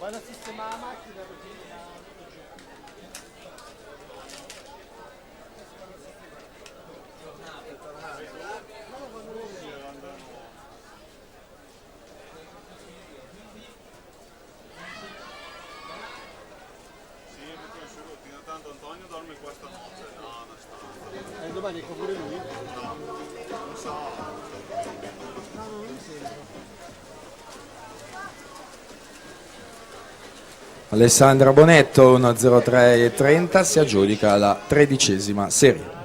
Vado a sistemare la macchina perché tanto Antonio dorme qua stanotte, no, non sta. domani con pure lui? No, non so. No, non mi sembra. Alessandra Bonetto 1:03:30 si aggiudica la 13ª serie.